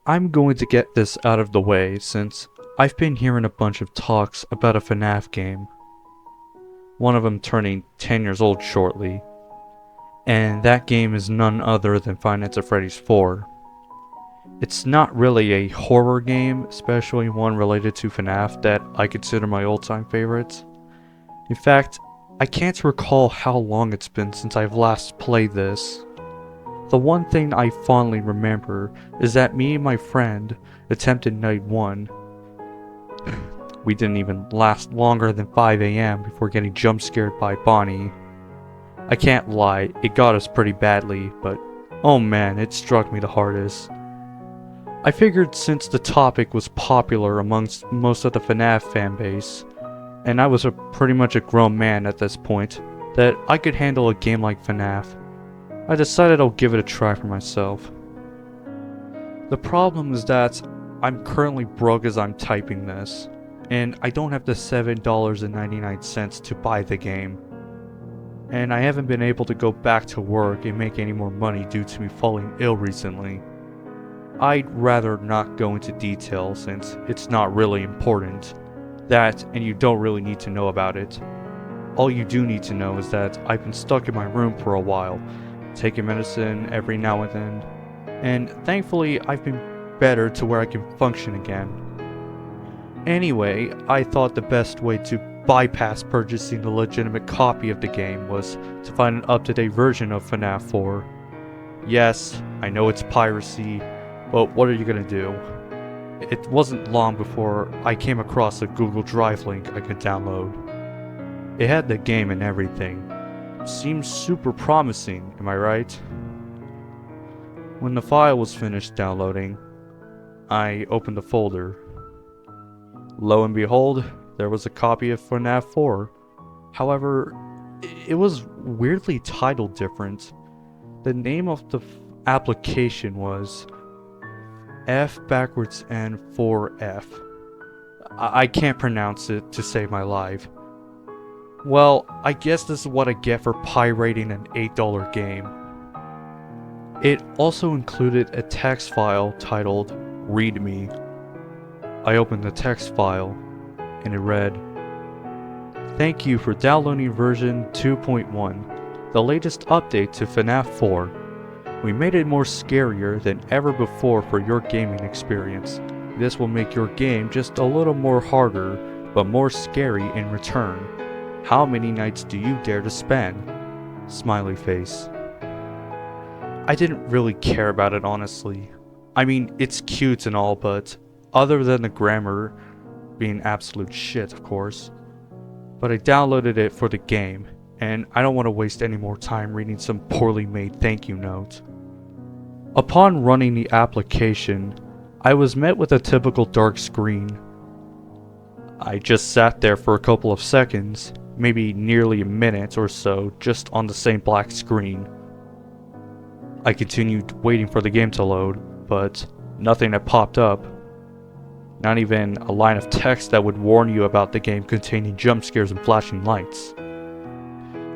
I'm going to get this out of the way since I've been hearing a bunch of talks about a FNAF game. One of them turning 10 years old shortly. And that game is none other than Five Nights at Freddy's 4. It's not really a horror game, especially one related to FNAF that I consider my old-time favorites. In fact, I can't recall how long it's been since I've last played this. The one thing I fondly remember is that me and my friend attempted night 1. We didn't even last longer than 5 AM before getting jump scared by Bonnie. I can't lie, it got us pretty badly, but oh man, it struck me the hardest. I figured since the topic was popular amongst most of the FNAF fanbase, and I was pretty much a grown man at this point, that I could handle a game like FNAF. I decided I'll give it a try for myself. The problem is that I'm currently broke as I'm typing this, and I don't have the $7.99 to buy the game. And I haven't been able to go back to work and make any more money due to me falling ill recently. I'd rather not go into detail since it's not really important. That, and you don't really need to know about it. All you do need to know is that I've been stuck in my room for a while, taking medicine every now and then, and thankfully I've been better to where I can function again. Anyway, I thought the best way to bypass purchasing a legitimate copy of the game was to find an up-to-date version of FNAF 4. Yes, I know it's piracy, but what are you gonna do? It wasn't long before I came across a Google Drive link I could download. It had the game and everything. Seems super promising, am I right? When the file was finished downloading, I opened the folder. Lo and behold, there was a copy of FNAF 4. However, it was weirdly titled different. The name of the application was F/4F. I can't pronounce it to save my life. Well, I guess this is what I get for pirating an $8 game. It also included a text file titled README. I opened the text file, and it read, "Thank you for downloading version 2.1, the latest update to FNAF 4. We made it more scarier than ever before for your gaming experience. This will make your game just a little more harder, but more scary in return. How many nights do you dare to spend?" Smiley face. I didn't really care about it, honestly. I mean, it's cute and all, but other than the grammar being absolute shit, of course. But I downloaded it for the game, and I don't want to waste any more time reading some poorly made thank you note. Upon running the application, I was met with a typical dark screen. I just sat there for a couple of seconds, maybe nearly a minute or so, just on the same black screen. I continued waiting for the game to load, but nothing had popped up. Not even a line of text that would warn you about the game containing jump scares and flashing lights.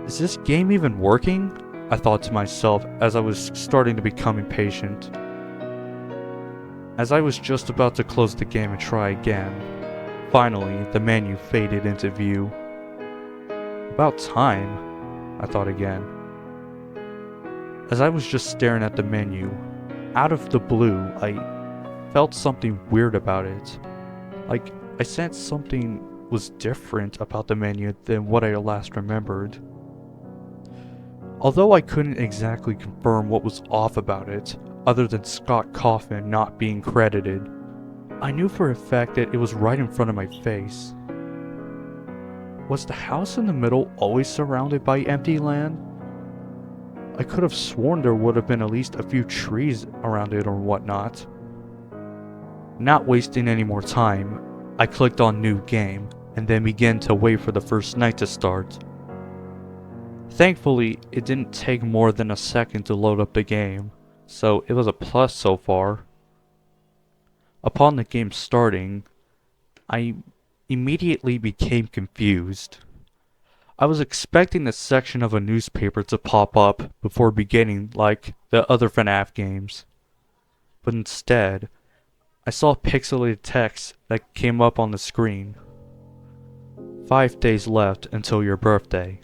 Is this game even working? I thought to myself as I was starting to become impatient. As I was just about to close the game and try again, finally the menu faded into view. About time, I thought again. As I was just staring at the menu, out of the blue, I felt something weird about it. Like, I sensed something was different about the menu than what I last remembered. Although I couldn't exactly confirm what was off about it, other than Scott Kaufman not being credited, I knew for a fact that it was right in front of my face. Was the house in the middle always surrounded by empty land? I could have sworn there would have been at least a few trees around it or whatnot. Not wasting any more time, I clicked on New Game, and then began to wait for the first night to start. Thankfully, it didn't take more than a second to load up the game, so it was a plus so far. Upon the game starting, I immediately became confused. I was expecting a section of a newspaper to pop up before beginning like the other FNAF games. But instead, I saw pixelated text that came up on the screen. 5 days left until your birthday.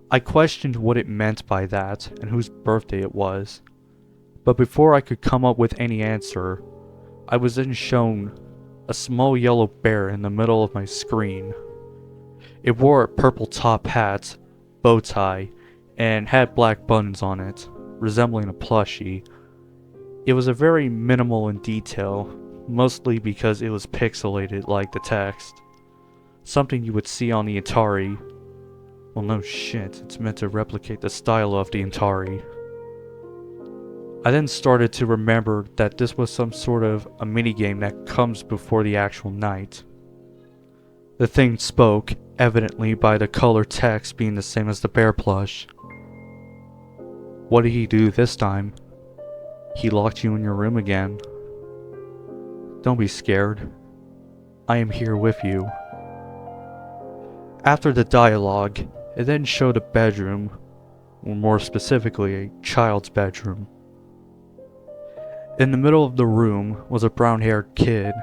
I questioned what it meant by that and whose birthday it was, but before I could come up with any answer, I was then shown a small yellow bear in the middle of my screen. It wore a purple top hat, bow tie, and had black buttons on it, resembling a plushie. It was a very minimal in detail, mostly because it was pixelated like the text. Something you would see on the Atari. Well, no shit, it's meant to replicate the style of the Atari. I then started to remember that this was some sort of a minigame that comes before the actual night. The thing spoke, evidently by the color text being the same as the bear plush. What did he do this time? He locked you in your room again. Don't be scared. I am here with you. After the dialogue, it then showed a bedroom, or more specifically a child's bedroom. In the middle of the room was a brown-haired kid,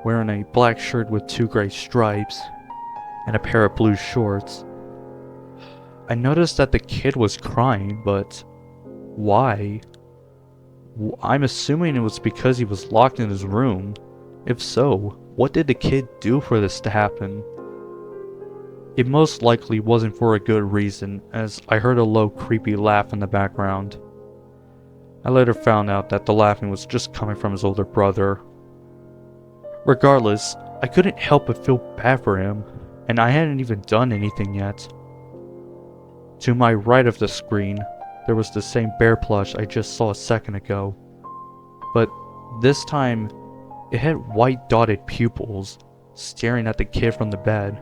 wearing a black shirt with 2 gray stripes, and a pair of blue shorts. I noticed that the kid was crying, but why? I'm assuming it was because he was locked in his room. If so, what did the kid do for this to happen? It most likely wasn't for a good reason, as I heard a low creepy laugh in the background. I later found out that the laughing was just coming from his older brother. Regardless, I couldn't help but feel bad for him, and I hadn't even done anything yet. To my right of the screen, there was the same bear plush I just saw a second ago. But this time, it had white dotted pupils, staring at the kid from the bed.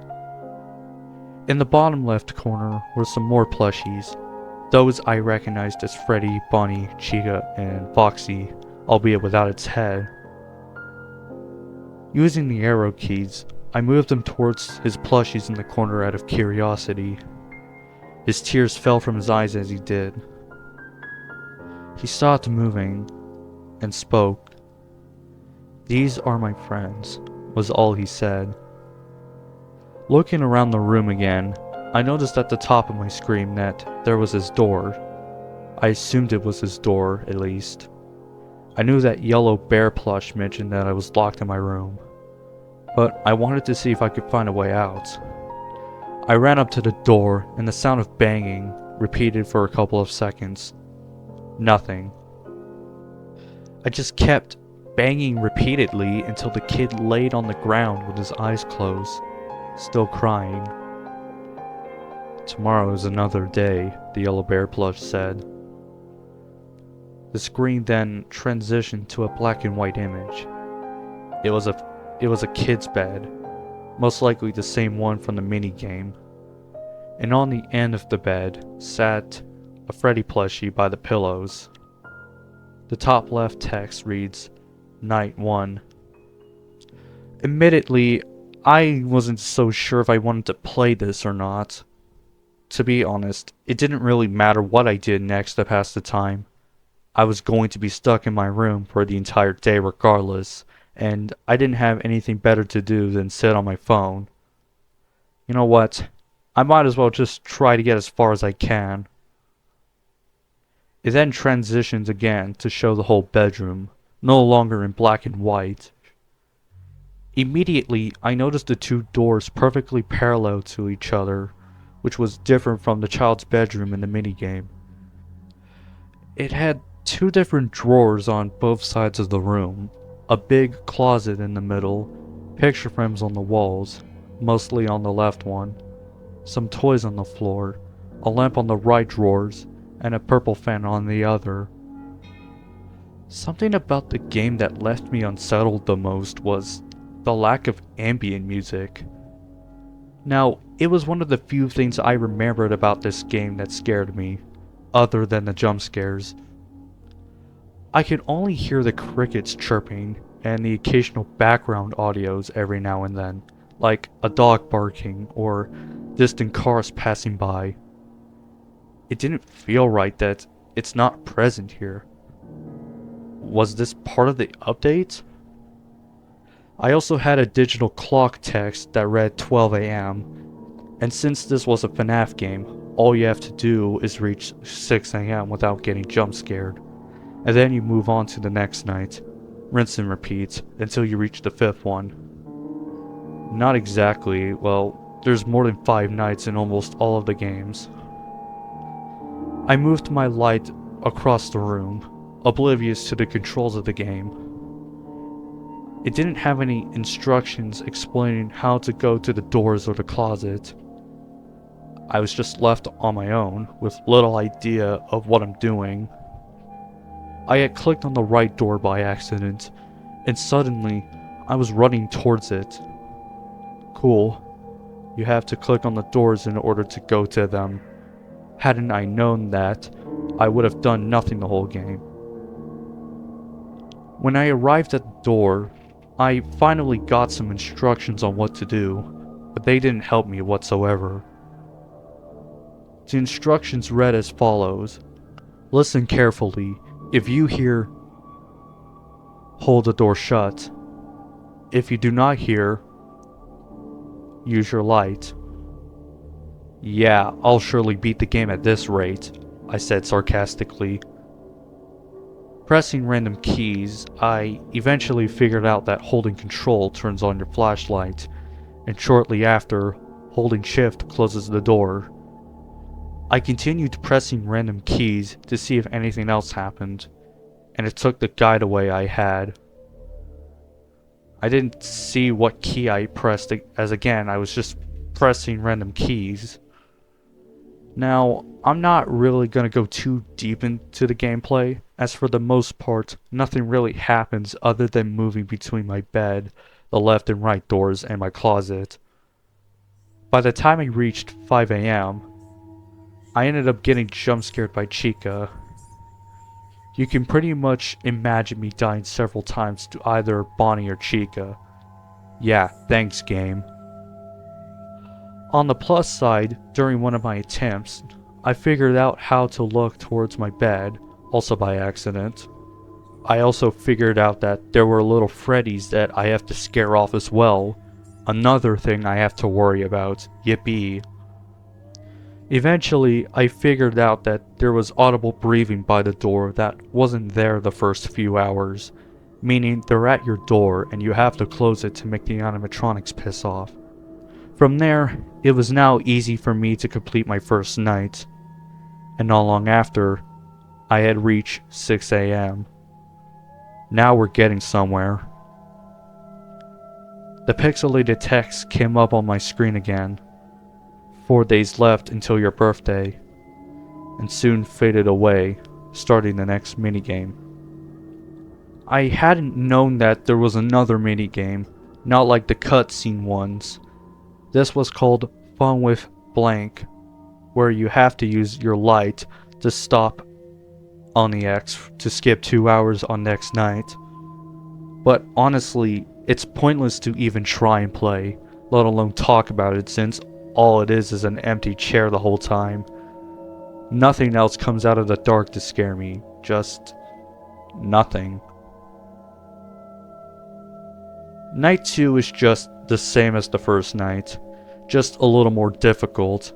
In the bottom left corner were some more plushies. Those I recognized as Freddy, Bonnie, Chica, and Foxy, albeit without its head. Using the arrow keys, I moved him towards his plushies in the corner out of curiosity. His tears fell from his eyes as he did. He stopped moving and spoke. "These are my friends," was all he said. Looking around the room again, I noticed at the top of my screen that there was his door. I assumed it was his door, at least. I knew that yellow bear plush mentioned that I was locked in my room, but I wanted to see if I could find a way out. I ran up to the door, and the sound of banging repeated for a couple of seconds. Nothing. I just kept banging repeatedly until the kid laid on the ground with his eyes closed, still crying. "Tomorrow is another day," the yellow bear plush said. The screen then transitioned to a black and white image. It was a kid's bed, most likely the same one from the minigame. And on the end of the bed sat a Freddy plushie by the pillows. The top left text reads, "Night 1. Admittedly, I wasn't so sure if I wanted to play this or not. To be honest, it didn't really matter what I did next to pass the time. I was going to be stuck in my room for the entire day regardless, and I didn't have anything better to do than sit on my phone. You know what? I might as well just try to get as far as I can." It then transitions again to show the whole bedroom, no longer in black and white. Immediately, I noticed the 2 doors perfectly parallel to each other, which was different from the child's bedroom in the minigame. It had 2 different drawers on both sides of the room, a big closet in the middle, picture frames on the walls, mostly on the left one, some toys on the floor, a lamp on the right drawers, and a purple fan on the other. Something about the game that left me unsettled the most was the lack of ambient music. Now, it was one of the few things I remembered about this game that scared me, other than the jump scares. I could only hear the crickets chirping and the occasional background audios every now and then, like a dog barking or distant cars passing by. It didn't feel right that it's not present here. Was this part of the update? I also had a digital clock text that read 12 AM, and since this was a FNAF game, all you have to do is reach 6 AM without getting jump scared, and then you move on to the next night, rinse and repeat until you reach the 5th one. Not exactly, well, there's more than 5 nights in almost all of the games. I moved my light across the room, oblivious to the controls of the game. It didn't have any instructions explaining how to go to the doors or the closet. I was just left on my own, with little idea of what I'm doing. I had clicked on the right door by accident, and suddenly, I was running towards it. Cool. You have to click on the doors in order to go to them. Hadn't I known that, I would have done nothing the whole game. When I arrived at the door, I finally got some instructions on what to do, but they didn't help me whatsoever. The instructions read as follows. Listen carefully. If you hear, hold the door shut. If you do not hear, use your light. Yeah, I'll surely beat the game at this rate, I said sarcastically. Pressing random keys, I eventually figured out that holding control turns on your flashlight, and shortly after, holding shift closes the door. I continued pressing random keys to see if anything else happened, and it took the guide away I had. I didn't see what key I pressed, as again, I was just pressing random keys. Now, I'm not really going to go too deep into the gameplay, as for the most part, nothing really happens other than moving between my bed, the left and right doors, and my closet. By the time I reached 5 AM, I ended up getting jump scared by Chica. You can pretty much imagine me dying several times to either Bonnie or Chica. Yeah, thanks game. On the plus side, during one of my attempts, I figured out how to look towards my bed, also by accident. I also figured out that there were little Freddys that I have to scare off as well. Another thing I have to worry about, yippee. Eventually, I figured out that there was audible breathing by the door that wasn't there the first few hours, meaning they're at your door and you have to close it to make the animatronics piss off. From there, it was now easy for me to complete my first night, and not long after, I had reached 6 AM. Now we're getting somewhere. The pixelated text came up on my screen again. 4 days left until your birthday, and soon faded away, starting the next minigame. I hadn't known that there was another minigame, not like the cutscene ones. This was called Fun with Blank, where you have to use your light to stop on the X to skip 2 hours on next night. But honestly, it's pointless to even try and play, let alone talk about it, since all it is an empty chair the whole time. Nothing else comes out of the dark to scare me, just nothing. Night 2 is just the same as the first night, just a little more difficult.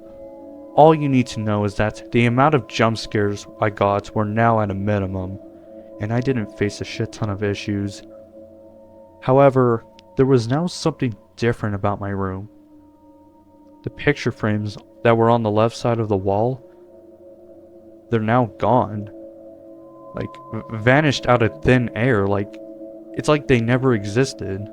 All you need to know is that the amount of jump scares I got were now at a minimum, and I didn't face a shit ton of issues. However, there was now something different about my room. The picture frames that were on the left side of the wall, they're now gone. Like, vanished out of thin air, it's like they never existed.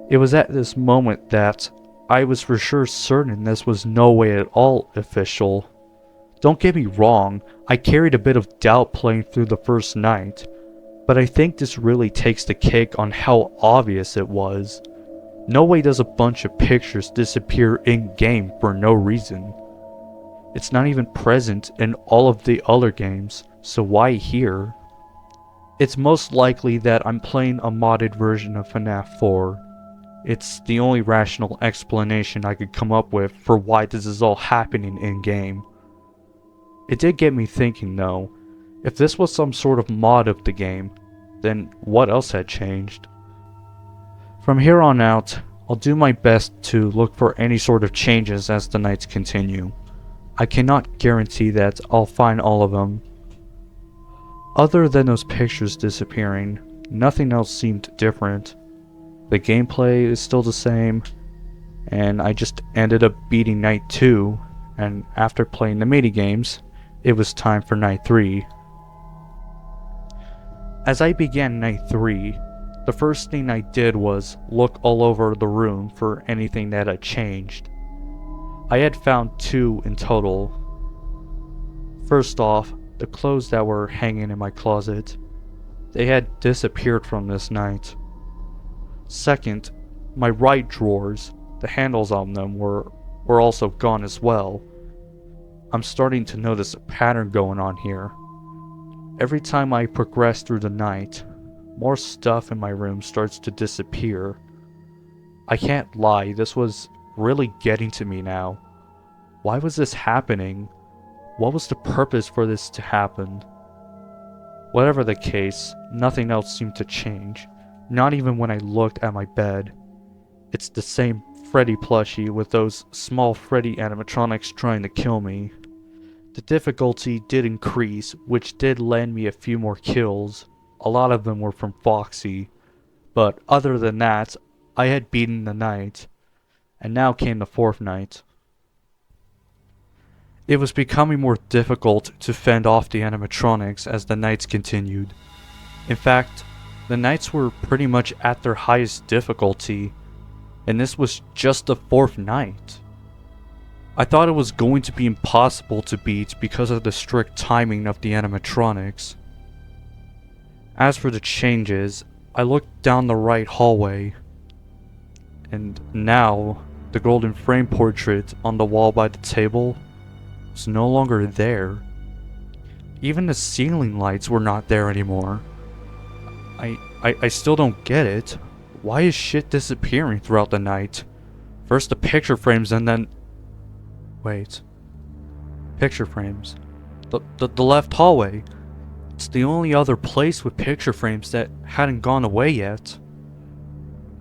It was at this moment that I was for sure certain this was no way at all official. Don't get me wrong, I carried a bit of doubt playing through the first night, but I think this really takes the cake on how obvious it was. No way does a bunch of pictures disappear in-game for no reason. It's not even present in all of the other games, so why here? It's most likely that I'm playing a modded version of FNAF 4. It's the only rational explanation I could come up with for why this is all happening in-game. It did get me thinking though, If this was some sort of mod of the game, then what else had changed? From here on out, I'll do my best to look for any sort of changes as the nights continue. I cannot guarantee that I'll find all of them. Other than those pictures disappearing, nothing else seemed different. The gameplay is still the same, and I just ended up beating night 2, and after playing the minigames, it was time for night 3. As I began night 3, the first thing I did was look all over the room for anything that had changed. I had found 2 in total. First off, the clothes that were hanging in my closet. They had disappeared from this night. Second, my right drawers, the handles on them were also gone as well. I'm starting to notice a pattern going on here. Every time I progress through the night, more stuff in my room starts to disappear. I can't lie, this was really getting to me now. Why was this happening? What was the purpose for this to happen? Whatever the case, nothing else seemed to change. Not even when I looked at my bed. It's the same Freddy plushie with those small Freddy animatronics trying to kill me. The difficulty did increase, which did land me a few more kills. A lot of them were from Foxy. But other than that, I had beaten the night. And now came the 4th night. It was becoming more difficult to fend off the animatronics as the nights continued. In fact, the nights were pretty much at their highest difficulty, and this was just the 4th night. I thought it was going to be impossible to beat because of the strict timing of the animatronics. As for the changes, I looked down the right hallway, and now the golden frame portrait on the wall by the table was no longer there. Even the ceiling lights were not there anymore. I still don't get it. Why is shit disappearing throughout the night? First the picture frames and then... Wait. Picture frames. The left hallway. It's the only other place with picture frames that hadn't gone away yet.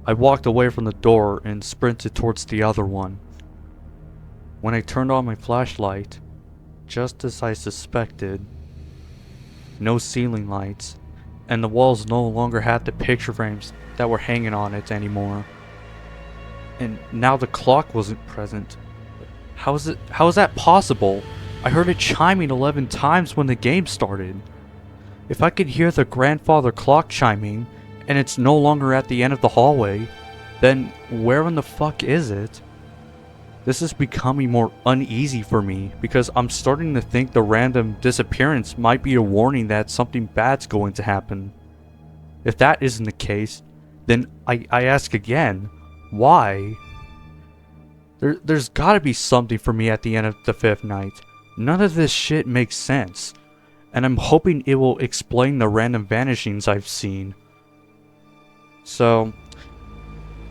I walked away from the door and sprinted towards the other one. When I turned on my flashlight, just as I suspected, no ceiling lights, and the walls no longer had the picture frames that were hanging on it anymore. And now the clock wasn't present. How is that possible? I heard it chiming 11 times when the game started. If I could hear the grandfather clock chiming, and it's no longer at the end of the hallway, then where in the fuck is it? This is becoming more uneasy for me, because I'm starting to think the random disappearance might be a warning that something bad's going to happen. If that isn't the case, then I ask again, why? There's gotta be something for me at the end of the 5th night. None of this shit makes sense, and I'm hoping it will explain the random vanishings I've seen. So,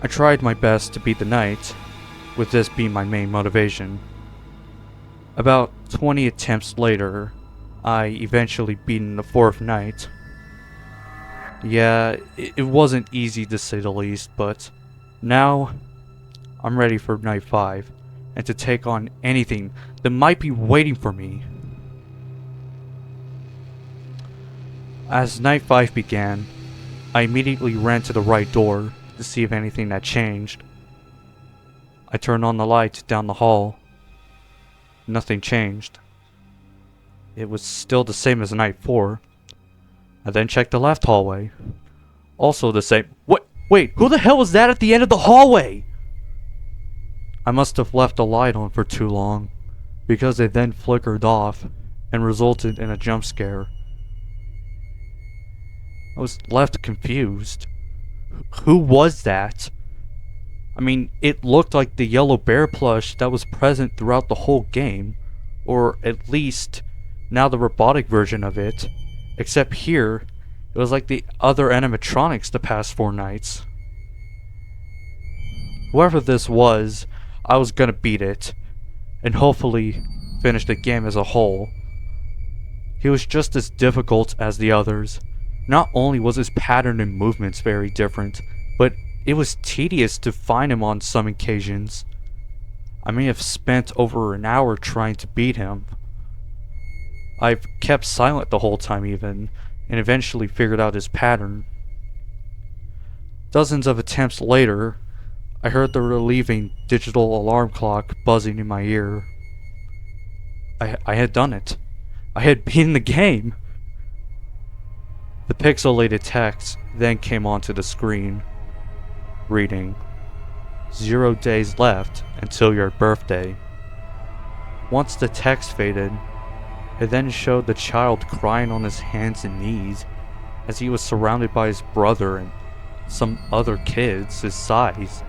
I tried my best to beat the night, with this being my main motivation. About 20 attempts later, I eventually beaten the 4th night. Yeah, it wasn't easy to say the least, but now I'm ready for night 5 and to take on anything that might be waiting for me. As night 5 began, I immediately ran to the right door to see if anything had changed. I turned on the light down the hall. Nothing changed. It was still the same as night 4. I then checked the left hallway. Also the same. Wait, who the hell was that at the end of the hallway? I must have left the light on for too long, because it then flickered off and resulted in a jump scare. I was left confused. Who was that? I mean, it looked like the yellow bear plush that was present throughout the whole game, or at least now the robotic version of it, except here it was like the other animatronics the past 4 nights. Whoever this was, I was gonna beat it, and hopefully finish the game as a whole. He was just as difficult as the others. Not only was his pattern and movements very different, but it was tedious to find him on some occasions. I may have spent over an hour trying to beat him. I've kept silent the whole time even, and eventually figured out his pattern. Dozens of attempts later, I heard the relieving digital alarm clock buzzing in my ear. I had done it. I had beaten the game. The pixelated text then came onto the screen, reading, 0 days left until your birthday. Once the text faded, it then showed the child crying on his hands and knees as he was surrounded by his brother and some other kids his size.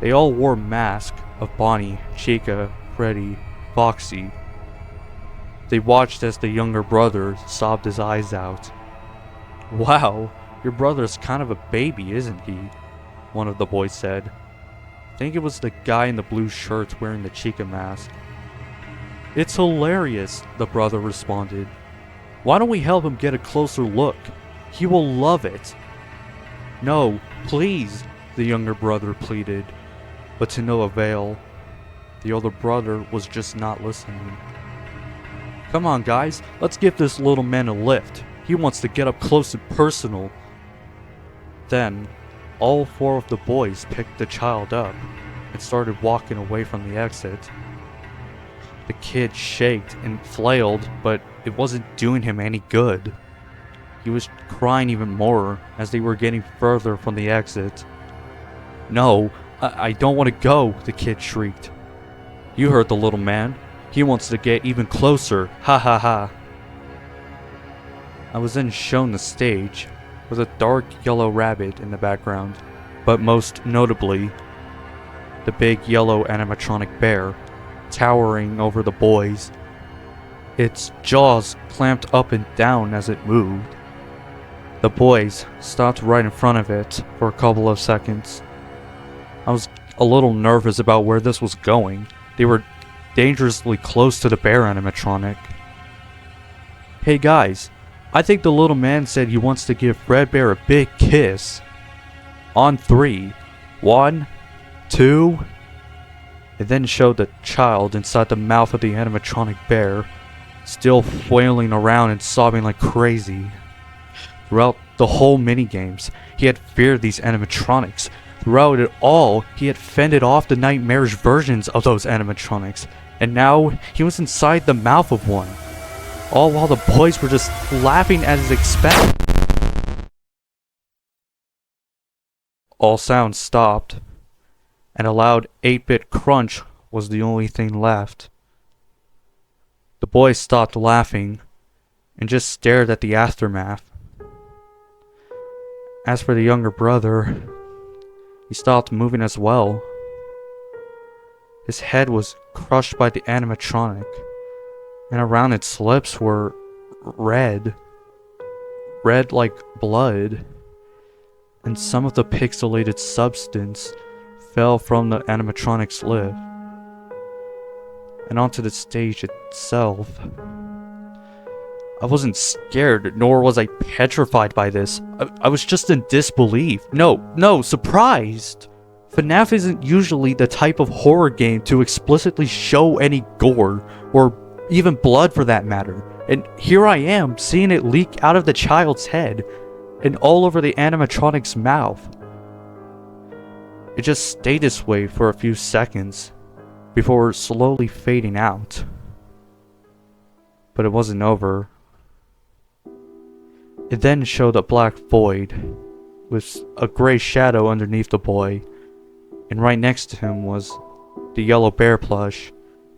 They all wore masks of Bonnie, Chica, Freddy, Foxy. They watched as the younger brother sobbed his eyes out. "Wow, your brother's kind of a baby, isn't he?" one of the boys said. I think it was the guy in the blue shirt wearing the Chica mask. "It's hilarious," the brother responded. "Why don't we help him get a closer look? He will love it." "No, please," the younger brother pleaded, but to no avail. The older brother was just not listening. "Come on guys, let's give this little man a lift. He wants to get up close and personal." Then, all 4 of the boys picked the child up and started walking away from the exit. The kid shaked and flailed, but it wasn't doing him any good. He was crying even more as they were getting further from the exit. "No, I don't want to go," the kid shrieked. "You heard the little man. He wants to get even closer. Ha ha ha." I was then shown the stage with a dark yellow rabbit in the background, but most notably, the big yellow animatronic bear towering over the boys. Its jaws clamped up and down as it moved. The boys stopped right in front of it for a couple of seconds. I was a little nervous about where this was going. They were dangerously close to the bear animatronic. "Hey guys, I think the little man said he wants to give Fredbear a big kiss. On 3. 1, 2... It then showed the child inside the mouth of the animatronic bear, still flailing around and sobbing like crazy. Throughout the whole minigames, he had feared these animatronics. Throughout it all, he had fended off the nightmarish versions of those animatronics, and now he was inside the mouth of one. All while the boys were just laughing at his expense. All sounds stopped, and a loud 8-bit crunch was the only thing left. The boys stopped laughing and just stared at the aftermath. As for the younger brother, he stopped moving as well. His head was crushed by the animatronic, and around its lips were red like blood, and some of the pixelated substance fell from the animatronic's lip and onto the stage itself. I wasn't scared, nor was I petrified by this. I was just in disbelief. No, surprised. FNAF isn't usually the type of horror game to explicitly show any gore, or even blood for that matter. And here I am, seeing it leak out of the child's head, and all over the animatronic's mouth. It just stayed this way for a few seconds, before slowly fading out. But it wasn't over. It then showed a black void, with a gray shadow underneath the boy, and right next to him was the yellow bear plush,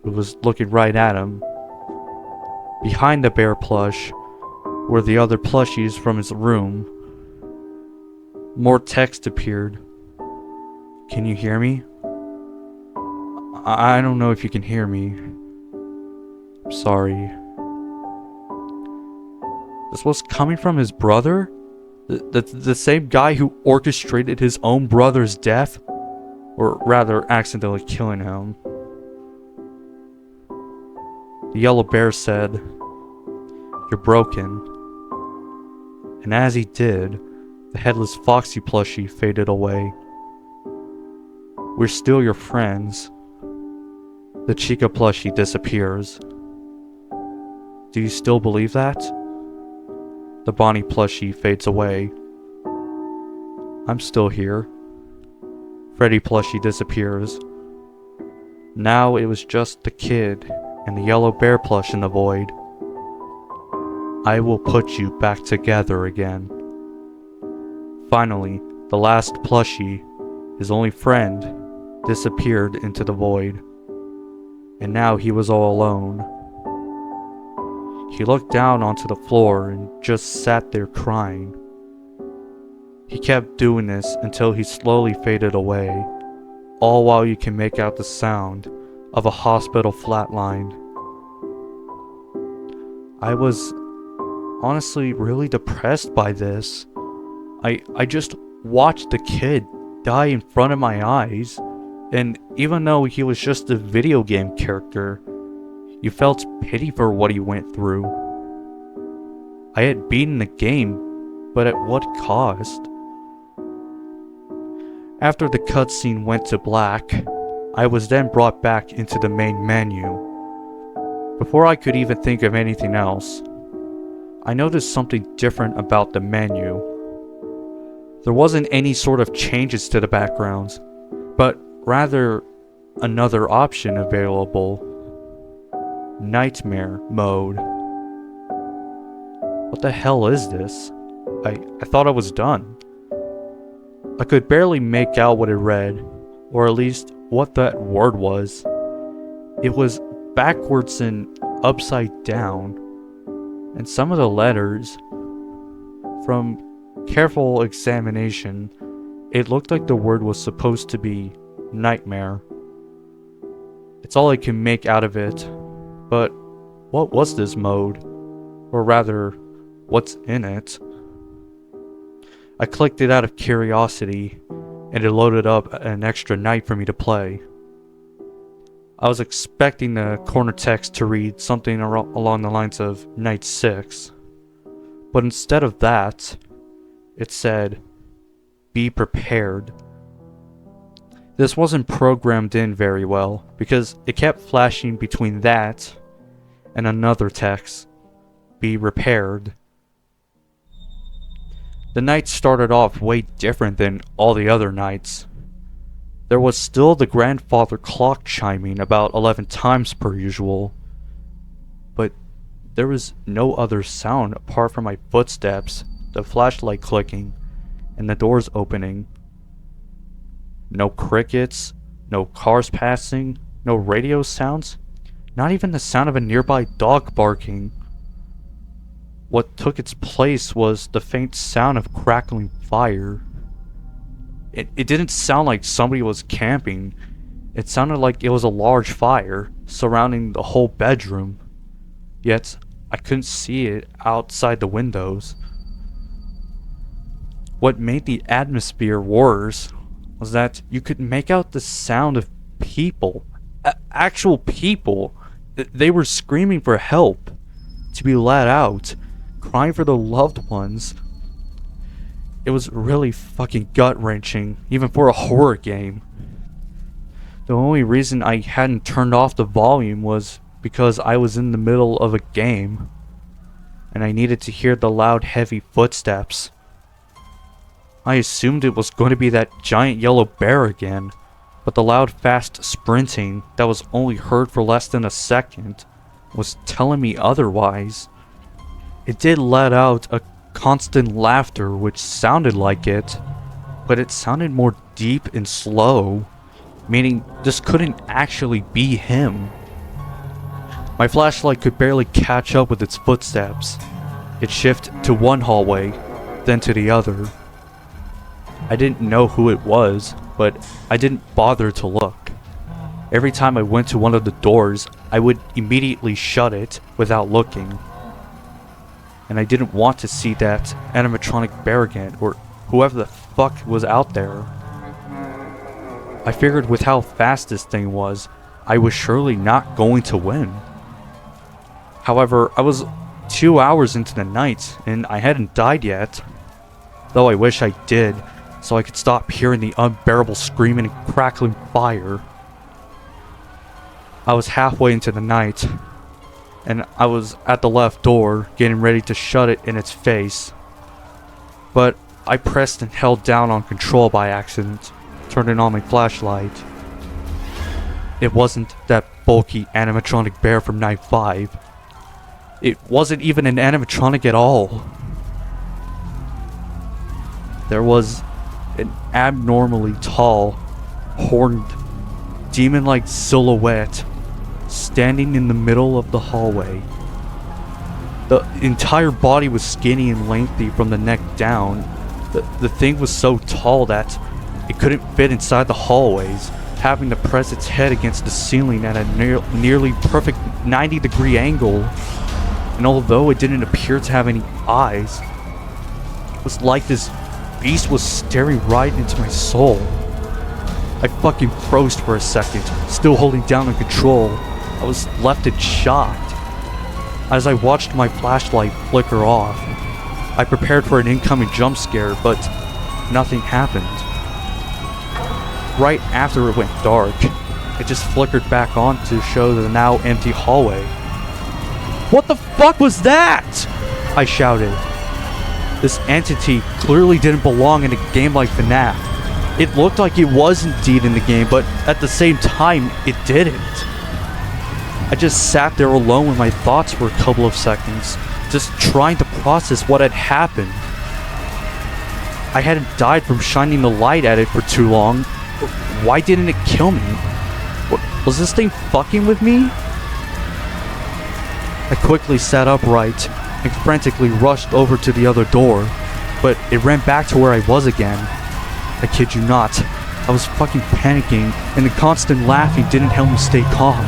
who was looking right at him. Behind the bear plush were the other plushies from his room. More text appeared. Can you hear me? I don't know if you can hear me. I'm sorry. This was coming from his brother? The same guy who orchestrated his own brother's death? Or rather, accidentally killing him. The yellow bear said, You're broken. And as he did, the headless Foxy plushie faded away. We're still your friends. The Chica plushie disappears. Do you still believe that? The Bonnie plushie fades away. I'm still here. Freddy plushie disappears. Now it was just the kid and the yellow bear plush in the void. I will put you back together again. Finally, the last plushie, his only friend, disappeared into the void. And now he was all alone. He looked down onto the floor and just sat there crying. He kept doing this until he slowly faded away, all while you can make out the sound of a hospital flatline. I was honestly really depressed by this. I just watched the kid die in front of my eyes, and even though he was just a video game character, you felt pity for what he went through. I had beaten the game, but at what cost? After the cutscene went to black, I was then brought back into the main menu. Before I could even think of anything else, I noticed something different about the menu. There wasn't any sort of changes to the backgrounds, but rather another option available. Nightmare mode. What the hell is this? I thought I was done. I could barely make out what it read, or at least what that word was. It was backwards and upside down, and some of the letters, from careful examination, it looked like the word was supposed to be nightmare. It's all I can make out of it, but what was this mode? Or rather, what's in it? I clicked it out of curiosity, and it loaded up an extra night for me to play. I was expecting the corner text to read something along the lines of Night 6, but instead of that, it said, "Be prepared." This wasn't programmed in very well, because it kept flashing between that and another text, "Be repaired." The night started off way different than all the other nights. There was still the grandfather clock chiming about 11 times per usual, but there was no other sound apart from my footsteps, the flashlight clicking, and the doors opening. No crickets, no cars passing, no radio sounds, not even the sound of a nearby dog barking. What took its place was the faint sound of crackling fire. It didn't sound like somebody was camping. It sounded like it was a large fire surrounding the whole bedroom. Yet, I couldn't see it outside the windows. What made the atmosphere worse was that you could make out the sound of people. Actual people. They were screaming for help, to be let out, crying for their loved ones. It was really fucking gut-wrenching, even for a horror game. The only reason I hadn't turned off the volume was because I was in the middle of a game, and I needed to hear the loud, heavy footsteps. I assumed it was going to be that giant yellow bear again, but the loud, fast sprinting that was only heard for less than a second was telling me otherwise. It did let out a constant laughter which sounded like it, but it sounded more deep and slow, meaning this couldn't actually be him. My flashlight could barely catch up with its footsteps. It shifted to one hallway, then to the other. I didn't know who it was, but I didn't bother to look. Every time I went to one of the doors, I would immediately shut it without looking. And I didn't want to see that animatronic bear again, or whoever the fuck was out there. I figured with how fast this thing was, I was surely not going to win. However, I was 2 hours into the night, and I hadn't died yet. Though I wish I did, so I could stop hearing the unbearable screaming and crackling fire. I was halfway into the night, and I was at the left door, getting ready to shut it in its face. But I pressed and held down on control by accident, turning on my flashlight. It wasn't that bulky animatronic bear from Night 5. It wasn't even an animatronic at all. There was an abnormally tall, horned, demon-like silhouette standing in the middle of the hallway. The entire body was skinny and lengthy from the neck down. The thing was so tall that it couldn't fit inside the hallways, having to press its head against the ceiling at a nearly perfect 90-degree angle. And although it didn't appear to have any eyes, it was like this beast was staring right into my soul. I fucking froze for a second, still holding down on control. I was left in shock. As I watched my flashlight flicker off, I prepared for an incoming jump scare, but nothing happened. Right after it went dark, it just flickered back on to show the now empty hallway. "What the fuck was that?" I shouted. This entity clearly didn't belong in a game like FNAF. It looked like it was indeed in the game, but at the same time, it didn't. I just sat there alone with my thoughts for a couple of seconds, just trying to process what had happened. I hadn't died from shining the light at it for too long. Why didn't it kill me? Was this thing fucking with me? I quickly sat upright and frantically rushed over to the other door, but it ran back to where I was again. I kid you not, I was fucking panicking, and the constant laughing didn't help me stay calm.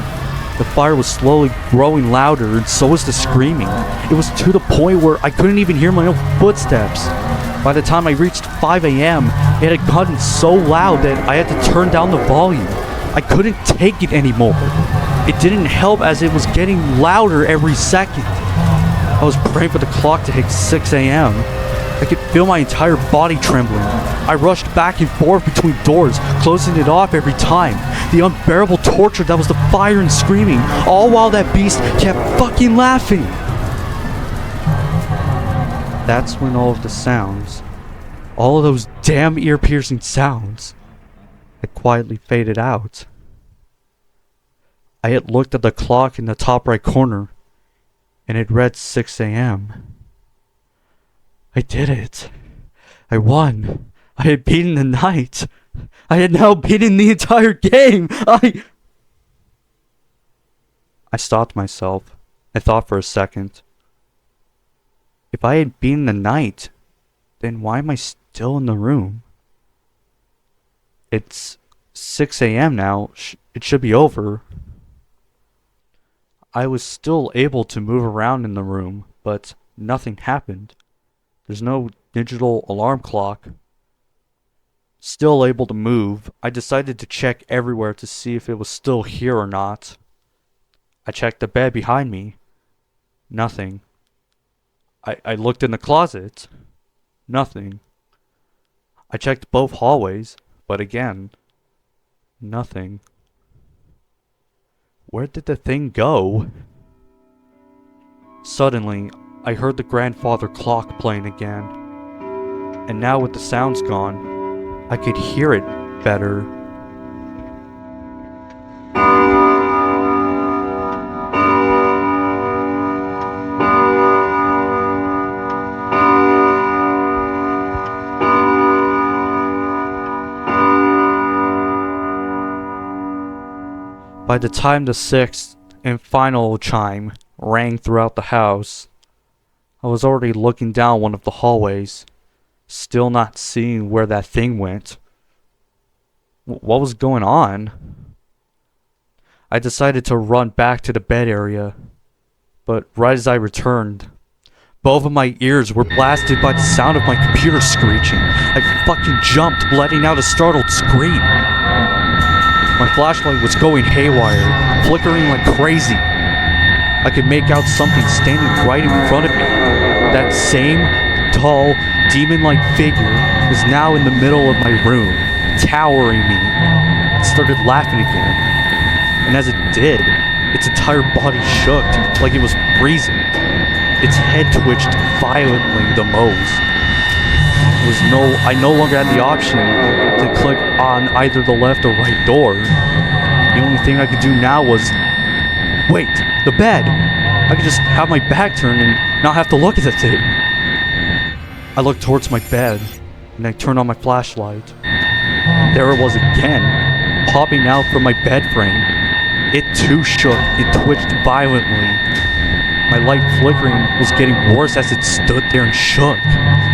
The fire was slowly growing louder, and so was the screaming. It was to the point where I couldn't even hear my own footsteps. By the time I reached 5 a.m., it had gotten so loud that I had to turn down the volume. I couldn't take it anymore. It didn't help as it was getting louder every second. I was praying for the clock to hit 6 a.m. I could feel my entire body trembling. I rushed back and forth between doors, closing it off every time. The unbearable torture that was the fire and screaming, all while that beast kept fucking laughing. That's when all of the sounds, all of those damn ear-piercing sounds, had quietly faded out. I had looked at the clock in the top right corner, and it read 6 a.m. I did it. I won. I had beaten the night. I had now beaten the entire game. I stopped myself. I thought for a second. If I had beaten the night, then why am I still in the room? It's 6 a.m. now. It should be over. I was still able to move around in the room, but nothing happened. There's no digital alarm clock. Still able to move, I decided to check everywhere to see if it was still here or not. I checked the bed behind me. Nothing. I looked in the closet. Nothing. I checked both hallways, but again, nothing. Where did the thing go? Suddenly, I heard the grandfather clock playing again. And now with the sounds gone, I could hear it better. By the time the sixth and final chime rang throughout the house, I was already looking down one of the hallways, still not seeing where that thing went. What was going on? I decided to run back to the bed area, but right as I returned, both of my ears were blasted by the sound of my computer screeching. I fucking jumped, letting out a startled scream. My flashlight was going haywire, flickering like crazy. I could make out something standing right in front of me. That same tall, demon-like figure was now in the middle of my room, towering me. It started laughing again, and as it did, its entire body shook like it was freezing. Its head twitched violently the most. I no longer had the option to click on either the left or right door. The only thing I could do now was wait, the bed. I could just have my back turned and not have to look at the thing. I looked towards my bed and I turned on my flashlight. There it was again, popping out from my bed frame. It too shook, it twitched violently. My light flickering was getting worse as it stood there and shook.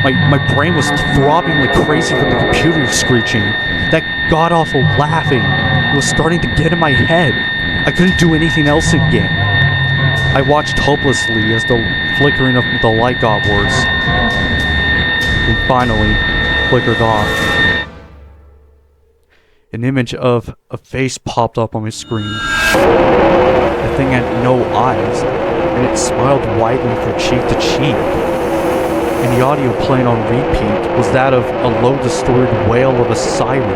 My brain was throbbing like crazy from the computer screeching. That god-awful laughing, it was starting to get in my head. I couldn't do anything else again. I watched hopelessly as the flickering of the light got worse. And finally, flickered off. An image of a face popped up on my screen. The thing had no eyes, and it smiled widely from cheek to cheek. And the audio playing on repeat was that of a low distorted wail of a siren.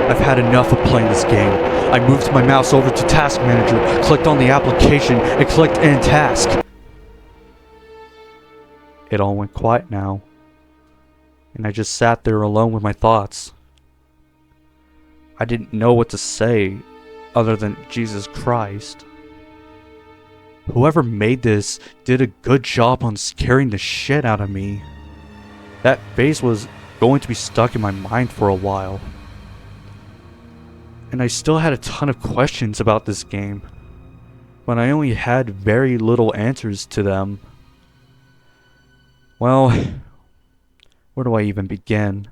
I've had enough of playing this game. I moved my mouse over to Task Manager, clicked on the application, and clicked End Task. It all went quiet now, and I just sat there alone with my thoughts. I didn't know what to say other than Jesus Christ. Whoever made this did a good job on scaring the shit out of me. That face was going to be stuck in my mind for a while. And I still had a ton of questions about this game, but I only had very little answers to them. Well, where do I even begin?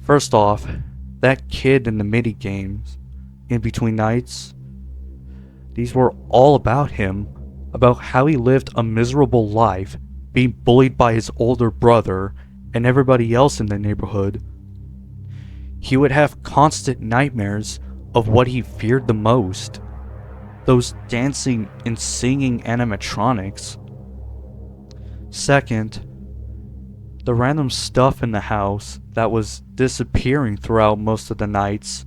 First off, that kid in the mini games, in between nights, these were all about him, about how he lived a miserable life, being bullied by his older brother and everybody else in the neighborhood. He would have constant nightmares of what he feared the most, those dancing and singing animatronics. Second, the random stuff in the house that was disappearing throughout most of the nights.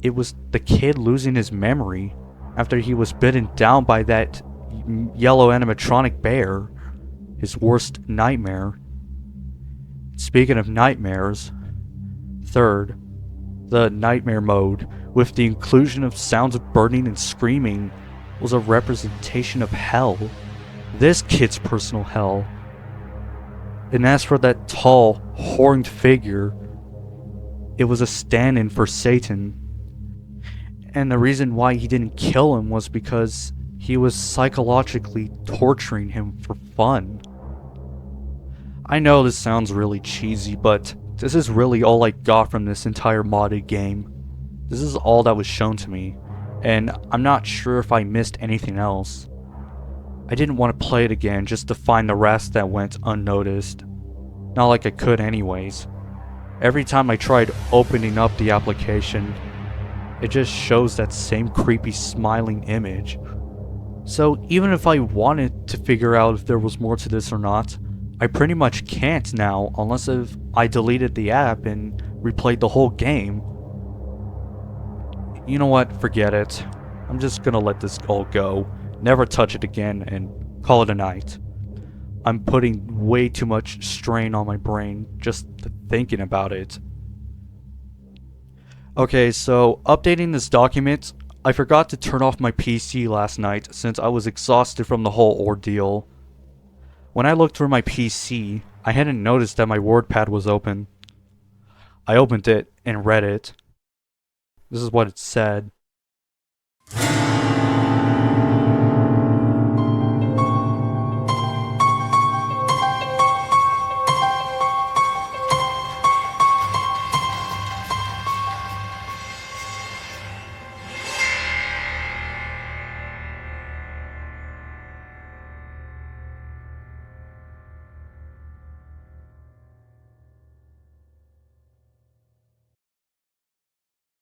It was the kid losing his memory after he was bitten down by that yellow animatronic bear, his worst nightmare. Speaking of nightmares, third, the nightmare mode, with the inclusion of sounds of burning and screaming, was a representation of hell. This kid's personal hell. And as for that tall, horned figure, it was a stand-in for Satan. And the reason why he didn't kill him was because he was psychologically torturing him for fun. I know this sounds really cheesy, but this is really all I got from this entire modded game. This is all that was shown to me, and I'm not sure if I missed anything else. I didn't want to play it again just to find the rest that went unnoticed. Not like I could anyways. Every time I tried opening up the application, it just shows that same creepy smiling image. So even if I wanted to figure out if there was more to this or not, I pretty much can't now unless if I deleted the app and replayed the whole game. You know what, forget it. I'm just gonna let this all go, never touch it again, and call it a night. I'm putting way too much strain on my brain just thinking about it. Okay, so updating this document, I forgot to turn off my PC last night since I was exhausted from the whole ordeal. When I looked through my PC, I hadn't noticed that my WordPad was open. I opened it and read it. This is what it said.